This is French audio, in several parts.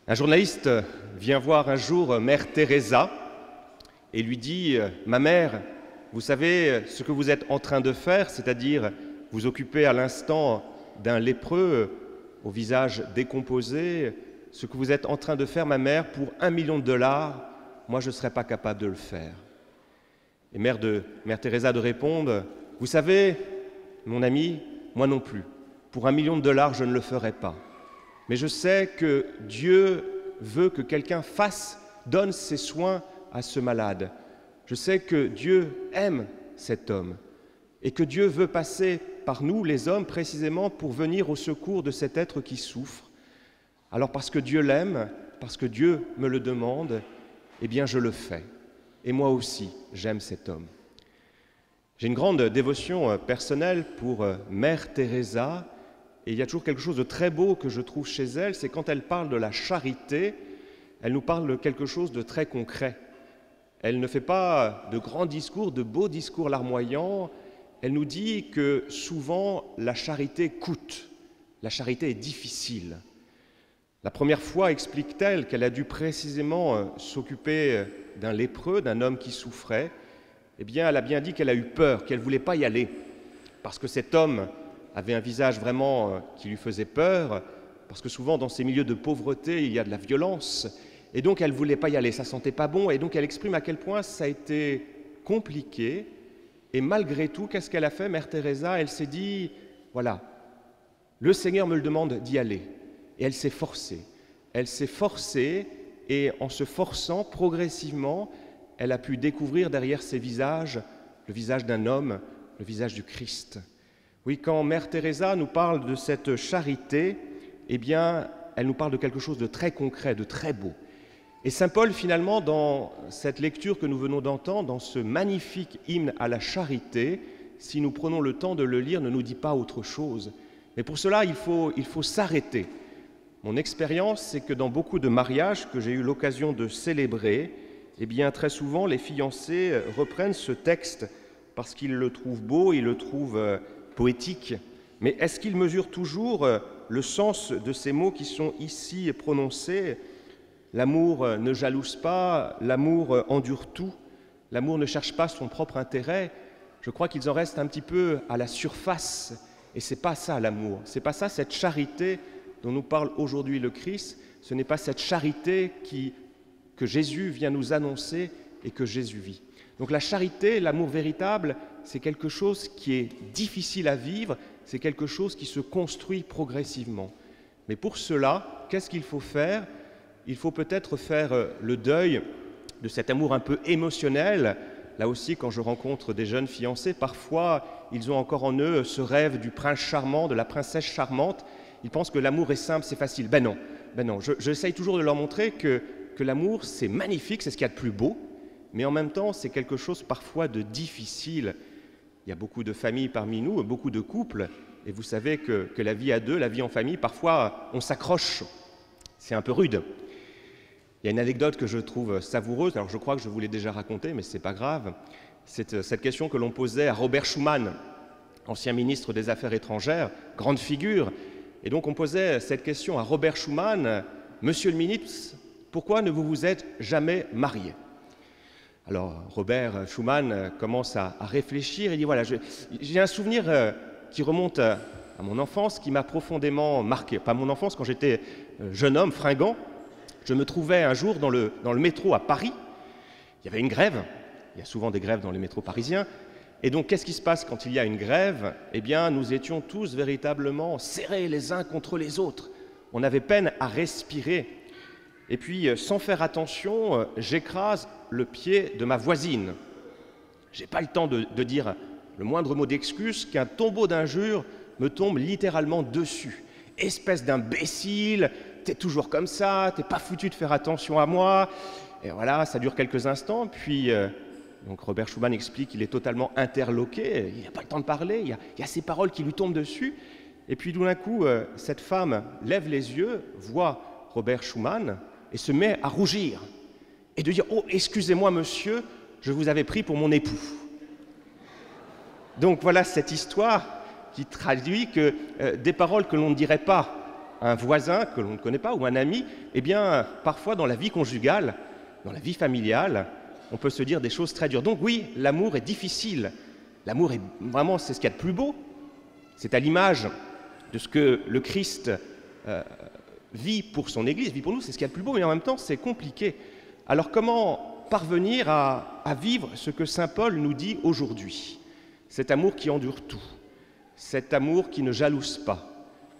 Un journaliste vient voir un jour Mère Teresa et lui dit « Ma mère, vous savez ce que vous êtes en train de faire, c'est-à-dire vous occuper à l'instant d'un lépreux au visage décomposé, ce que vous êtes en train de faire, ma mère, pour $1 million, moi je ne serais pas capable de le faire. » Et Mère Teresa de répondre « Vous savez, mon ami, moi non plus, pour $1 million je ne le ferai pas. Mais je sais que Dieu veut que quelqu'un donne ses soins à ce malade. Je sais que Dieu aime cet homme et que Dieu veut passer par nous, les hommes, précisément pour venir au secours de cet être qui souffre. Alors parce que Dieu l'aime, parce que Dieu me le demande, eh bien je le fais. Et moi aussi, j'aime cet homme. » J'ai une grande dévotion personnelle pour Mère Teresa. Et il y a toujours quelque chose de très beau que je trouve chez elle, c'est quand elle parle de la charité, elle nous parle de quelque chose de très concret. Elle ne fait pas de grands discours, de beaux discours larmoyants, elle nous dit que souvent la charité coûte, la charité est difficile. La première fois, explique-t-elle, qu'elle a dû précisément s'occuper d'un lépreux, d'un homme qui souffrait, eh bien elle a bien dit qu'elle a eu peur, qu'elle ne voulait pas y aller, parce que cet homme avait un visage vraiment qui lui faisait peur, parce que souvent dans ces milieux de pauvreté, il y a de la violence, et donc elle ne voulait pas y aller, ça sentait pas bon, et donc elle exprime à quel point ça a été compliqué, et malgré tout, qu'est-ce qu'elle a fait, Mère Teresa? Elle s'est dit, voilà, le Seigneur me le demande d'y aller, et elle s'est forcée, et en se forçant progressivement, elle a pu découvrir derrière ses visages, le visage d'un homme, le visage du Christ. Oui, quand Mère Teresa nous parle de cette charité, eh bien, elle nous parle de quelque chose de très concret, de très beau. Et Saint Paul, finalement, dans cette lecture que nous venons d'entendre, dans ce magnifique hymne à la charité, si nous prenons le temps de le lire, ne nous dit pas autre chose. Mais pour cela, il faut s'arrêter. Mon expérience, c'est que dans beaucoup de mariages que j'ai eu l'occasion de célébrer, eh bien, très souvent, les fiancés reprennent ce texte parce qu'ils le trouvent beau, ils le trouvent poétique, mais est-ce qu'il mesure toujours le sens de ces mots qui sont ici prononcés? L'amour ne jalouse pas, l'amour endure tout, l'amour ne cherche pas son propre intérêt. Je crois qu'ils en restent un petit peu à la surface, et c'est pas ça l'amour, c'est pas ça cette charité dont nous parle aujourd'hui le Christ, ce n'est pas cette charité que Jésus vient nous annoncer et que Jésus vit. Donc la charité, l'amour véritable, c'est quelque chose qui est difficile à vivre, c'est quelque chose qui se construit progressivement. Mais pour cela, qu'est-ce qu'il faut faire? Il faut peut-être faire le deuil de cet amour un peu émotionnel. Là aussi, quand je rencontre des jeunes fiancés, parfois, ils ont encore en eux ce rêve du prince charmant, de la princesse charmante. Ils pensent que l'amour est simple, c'est facile. Ben non. J'essaye toujours de leur montrer que l'amour, c'est magnifique, c'est ce qu'il y a de plus beau. Mais en même temps, c'est quelque chose parfois de difficile. Il y a beaucoup de familles parmi nous, beaucoup de couples, et vous savez que la vie à deux, la vie en famille, parfois on s'accroche, c'est un peu rude. Il y a une anecdote que je trouve savoureuse, alors je crois que je vous l'ai déjà racontée, mais c'est pas grave. C'est cette question que l'on posait à Robert Schuman, ancien ministre des Affaires étrangères, grande figure, et donc on posait cette question à Robert Schuman, « Monsieur le ministre, pourquoi ne vous êtes jamais marié ?» Alors Robert Schuman commence à réfléchir et dit voilà, j'ai un souvenir qui remonte à mon enfance, qui m'a profondément marqué. Pas mon enfance, quand j'étais jeune homme, fringant, je me trouvais un jour dans le métro à Paris, il y avait une grève, il y a souvent des grèves dans les métros parisiens, et donc qu'est-ce qui se passe quand il y a une grève? Eh bien nous étions tous véritablement serrés les uns contre les autres, on avait peine à respirer. Et puis, sans faire attention, j'écrase le pied de ma voisine. Je n'ai pas le temps de dire le moindre mot d'excuse qu'un tombeau d'injures me tombe littéralement dessus. Espèce d'imbécile, t'es toujours comme ça, t'es pas foutu de faire attention à moi. Et voilà, ça dure quelques instants, puis donc Robert Schuman explique qu'il est totalement interloqué, il n'a pas le temps de parler, il y a ces paroles qui lui tombent dessus. Et puis tout d'un coup, cette femme lève les yeux, voit Robert Schuman, et se met à rougir, et de dire « Oh, excusez-moi, monsieur, je vous avais pris pour mon époux. » Donc voilà cette histoire qui traduit que des paroles que l'on ne dirait pas un voisin que l'on ne connaît pas ou un ami, eh bien, parfois dans la vie conjugale, dans la vie familiale, on peut se dire des choses très dures. Donc oui, l'amour est difficile. L'amour est vraiment, c'est ce qu'il y a de plus beau. C'est à l'image de ce que le Christ vit pour son Église, vit pour nous, c'est ce qu'il y a de plus beau, mais en même temps, c'est compliqué. Alors comment parvenir à vivre ce que saint Paul nous dit aujourd'hui? Cet amour qui endure tout, cet amour qui ne jalouse pas,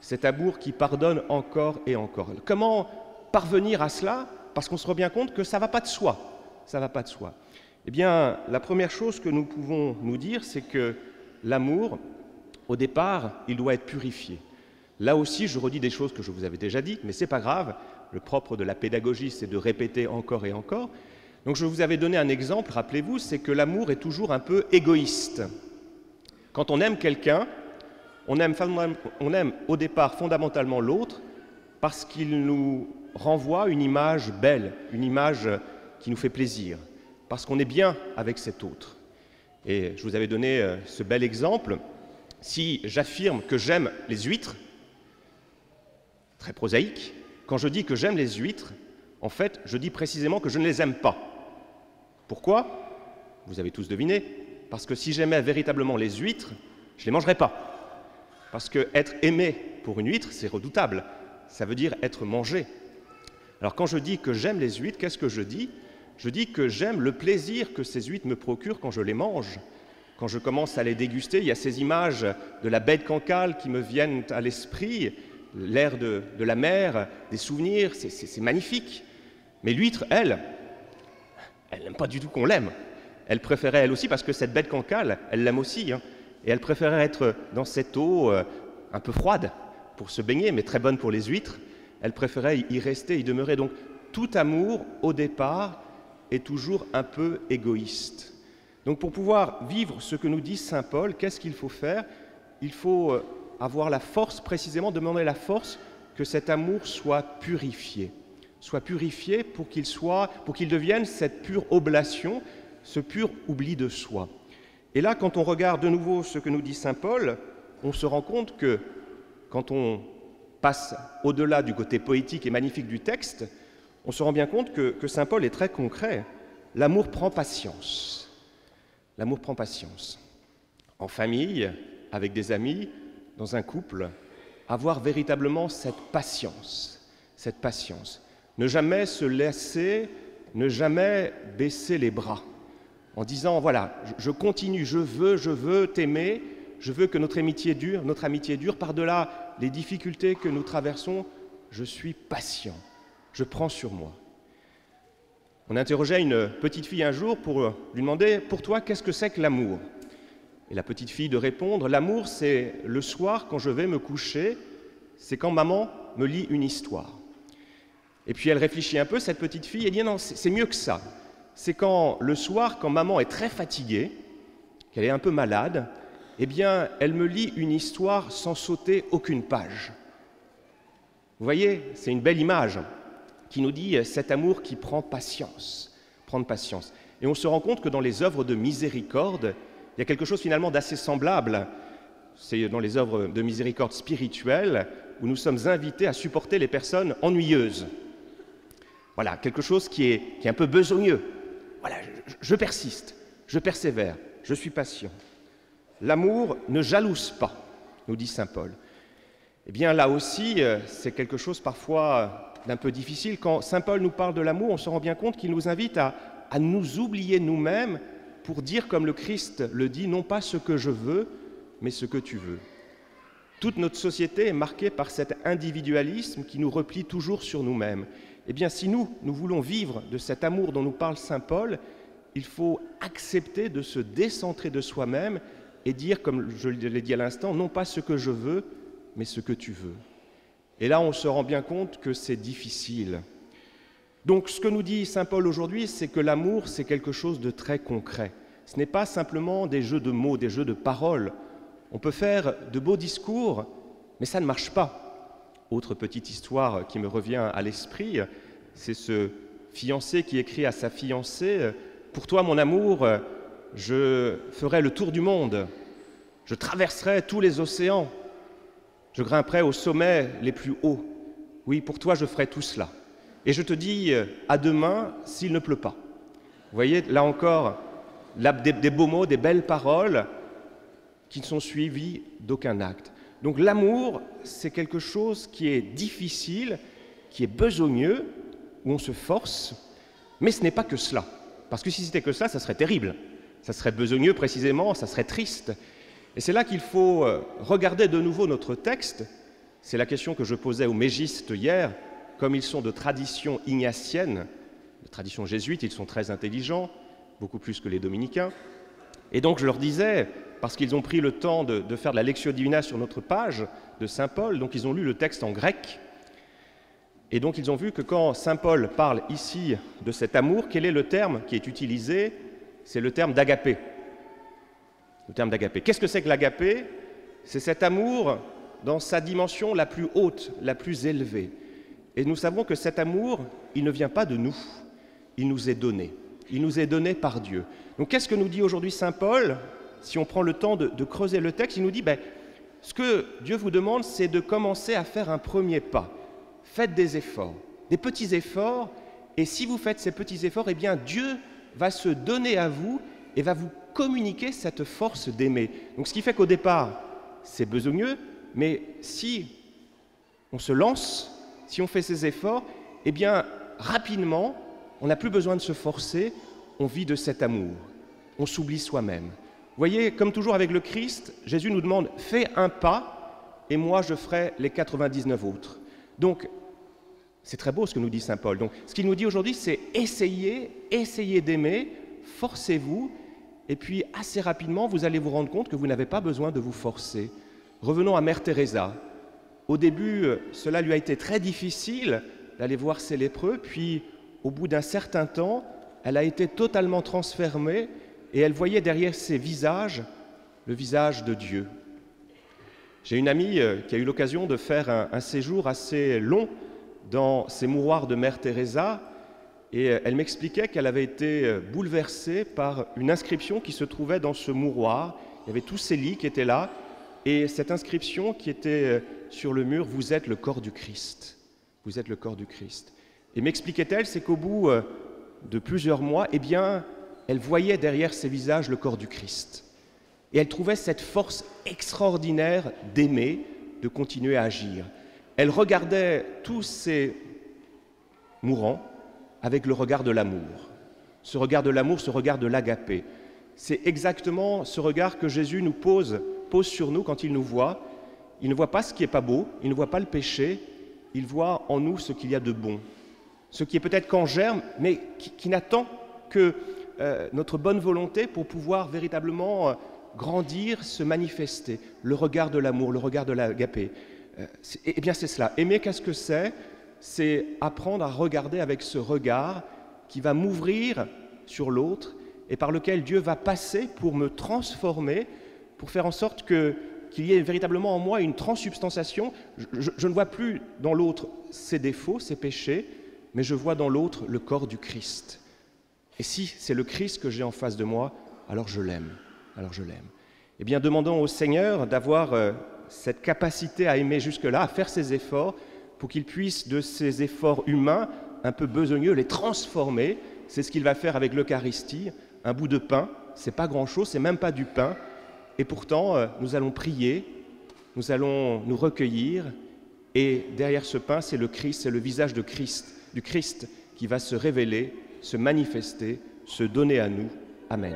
cet amour qui pardonne encore et encore. Comment parvenir à cela? Parce qu'on se rend bien compte que ça ne va pas de soi. Ça ne va pas de soi. Eh bien, la première chose que nous pouvons nous dire, c'est que l'amour, au départ, il doit être purifié. Là aussi, je redis des choses que je vous avais déjà dites, mais ce n'est pas grave. Le propre de la pédagogie, c'est de répéter encore et encore. Donc, je vous avais donné un exemple, rappelez-vous, c'est que l'amour est toujours un peu égoïste. Quand on aime quelqu'un, on aime au départ fondamentalement l'autre parce qu'il nous renvoie une image belle, une image qui nous fait plaisir, parce qu'on est bien avec cet autre. Et je vous avais donné ce bel exemple. Si j'affirme que j'aime les huîtres, très prosaïque, quand je dis que j'aime les huîtres, en fait, je dis précisément que je ne les aime pas. Pourquoi? Vous avez tous deviné. Parce que si j'aimais véritablement les huîtres, je ne les mangerais pas. Parce que être aimé pour une huître, c'est redoutable. Ça veut dire être mangé. Alors quand je dis que j'aime les huîtres, qu'est-ce que je dis? Je dis que j'aime le plaisir que ces huîtres me procurent quand je les mange. Quand je commence à les déguster, il y a ces images de la baie de Cancale qui me viennent à l'esprit, l'air de la mer, des souvenirs, c'est magnifique. Mais l'huître, elle n'aime pas du tout qu'on l'aime. Elle préférait, elle aussi, parce que cette baie de Cancale, elle l'aime aussi, hein, et elle préférait être dans cette eau un peu froide pour se baigner, mais très bonne pour les huîtres. Elle préférait y rester, y demeurer. Donc tout amour, au départ, est toujours un peu égoïste. Donc pour pouvoir vivre ce que nous dit saint Paul, qu'est-ce qu'il faut faire? Il faut avoir la force, précisément, demander la force que cet amour soit purifié pour qu'il devienne cette pure oblation, ce pur oubli de soi. Et là, quand on regarde de nouveau ce que nous dit saint Paul, on se rend compte que quand on passe au-delà du côté poétique et magnifique du texte, on se rend bien compte que saint Paul est très concret. L'amour prend patience. L'amour prend patience. En famille, avec des amis, dans un couple, avoir véritablement cette patience. Ne jamais se laisser, ne jamais baisser les bras, en disant, voilà, je continue, je veux t'aimer, je veux que notre amitié dure, par-delà les difficultés que nous traversons, je suis patient, je prends sur moi. On interrogeait une petite fille un jour pour lui demander, pour toi, qu'est-ce que c'est que l'amour? Et la petite fille de répondre, l'amour, c'est le soir quand je vais me coucher, c'est quand maman me lit une histoire. Et puis elle réfléchit un peu, cette petite fille, et dit non, c'est mieux que ça. C'est quand le soir, quand maman est très fatiguée, qu'elle est un peu malade, eh bien, elle me lit une histoire sans sauter aucune page. Vous voyez, c'est une belle image qui nous dit cet amour qui prend patience, prendre patience. Et on se rend compte que dans les œuvres de miséricorde, il y a quelque chose finalement d'assez semblable. C'est dans les œuvres de miséricorde spirituelle où nous sommes invités à supporter les personnes ennuyeuses. Voilà, quelque chose qui est un peu besogneux. Voilà, je persiste, je persévère, je suis patient. L'amour ne jalouse pas, nous dit saint Paul. Eh bien, là aussi, c'est quelque chose parfois d'un peu difficile. Quand saint Paul nous parle de l'amour, on se rend bien compte qu'il nous invite à nous oublier nous-mêmes pour dire, comme le Christ le dit, non pas ce que je veux, mais ce que tu veux. Toute notre société est marquée par cet individualisme qui nous replie toujours sur nous-mêmes. Eh bien, si nous voulons vivre de cet amour dont nous parle saint Paul, il faut accepter de se décentrer de soi-même et dire, comme je l'ai dit à l'instant, non pas ce que je veux, mais ce que tu veux. Et là, on se rend bien compte que c'est difficile. Donc, ce que nous dit saint Paul aujourd'hui, c'est que l'amour, c'est quelque chose de très concret. Ce n'est pas simplement des jeux de mots, des jeux de paroles. On peut faire de beaux discours, mais ça ne marche pas. Autre petite histoire qui me revient à l'esprit, c'est ce fiancé qui écrit à sa fiancée « Pour toi, mon amour, je ferai le tour du monde, je traverserai tous les océans, Je grimperai aux sommets les plus hauts. Oui, pour toi, je ferai tout cela. Et je te dis à demain s'il ne pleut pas. Vous voyez, là encore, des beaux mots, des belles paroles qui ne sont suivies d'aucun acte. Donc l'amour, c'est quelque chose qui est difficile, qui est besogneux, où on se force, mais ce n'est pas que cela. Parce que si c'était que ça serait terrible. Ça serait besogneux précisément, ça serait triste. Et c'est là qu'il faut regarder de nouveau notre texte. C'est la question que je posais aux mégistes hier. Comme ils sont de tradition ignatienne, de tradition jésuite, ils sont très intelligents, beaucoup plus que les dominicains. Et donc je leur disais, parce qu'ils ont pris le temps de faire de la Lectio Divina sur notre page de Saint Paul, donc ils ont lu le texte en grec, et donc ils ont vu que quand Saint Paul parle ici de cet amour, quel est le terme qui est utilisé? C'est le terme d'agapé. Le terme d'agapé. Qu'est-ce que c'est que l'agapé? C'est cet amour dans sa dimension la plus haute, la plus élevée. Et nous savons que cet amour, il ne vient pas de nous, il nous est donné. Il nous est donné par Dieu. Donc qu'est-ce que nous dit aujourd'hui Saint Paul? Si on prend le temps de creuser le texte, il nous dit, ce que Dieu vous demande, c'est de commencer à faire un premier pas. Faites des efforts, des petits efforts, et si vous faites ces petits efforts, eh bien Dieu va se donner à vous et va vous communiquer cette force d'aimer. Donc ce qui fait qu'au départ, c'est besogneux, mais si on se lance, si on fait ces efforts, eh bien rapidement, on n'a plus besoin de se forcer, on vit de cet amour, on s'oublie soi-même. Vous voyez, comme toujours avec le Christ, Jésus nous demande « fais un pas et moi je ferai les 99 autres ». Donc, c'est très beau ce que nous dit Saint Paul. Donc, ce qu'il nous dit aujourd'hui, c'est essayez d'aimer, forcez-vous, et puis assez rapidement, vous allez vous rendre compte que vous n'avez pas besoin de vous forcer. Revenons à Mère Teresa. Au début, cela lui a été très difficile d'aller voir ces lépreux, puis au bout d'un certain temps, elle a été totalement transformée et elle voyait derrière ses visages le visage de Dieu. J'ai une amie qui a eu l'occasion de faire un séjour assez long dans ces mouroirs de Mère Teresa et elle m'expliquait qu'elle avait été bouleversée par une inscription qui se trouvait dans ce mouroir. Il y avait tous ces lits qui étaient là et cette inscription qui était sur le mur « Vous êtes le corps du Christ ». Vous êtes le corps du Christ. Et m'expliquait-elle, c'est qu'au bout de plusieurs mois, eh bien, elle voyait derrière ses visages le corps du Christ. Et elle trouvait cette force extraordinaire d'aimer, de continuer à agir. Elle regardait tous ces mourants avec le regard de l'amour. Ce regard de l'amour, ce regard de l'agapé. C'est exactement ce regard que Jésus nous pose sur nous quand il nous voit. Il ne voit pas ce qui n'est pas beau, il ne voit pas le péché, il voit en nous ce qu'il y a de bon. Ce qui est peut-être qu'en germe, mais qui n'attend que notre bonne volonté pour pouvoir véritablement grandir, se manifester. Le regard de l'amour, le regard de l'agapé. Eh bien c'est cela. Aimer, qu'est-ce que c'est? C'est apprendre à regarder avec ce regard qui va m'ouvrir sur l'autre et par lequel Dieu va passer pour me transformer, pour faire en sorte qu'il y ait véritablement en moi une transsubstantiation. Je ne vois plus dans l'autre ses défauts, ses péchés, mais je vois dans l'autre le corps du Christ. Et si c'est le Christ que j'ai en face de moi, alors je l'aime. Alors je l'aime. Eh bien, demandons au Seigneur d'avoir cette capacité à aimer jusque-là, à faire ses efforts, pour qu'il puisse, de ces efforts humains, un peu besogneux, les transformer. C'est ce qu'il va faire avec l'Eucharistie. Un bout de pain, c'est pas grand-chose, c'est même pas du pain. Et pourtant, nous allons prier, nous allons nous recueillir, et derrière ce pain, c'est le Christ, c'est le visage de Christ, du Christ qui va se révéler, se manifester, se donner à nous. Amen.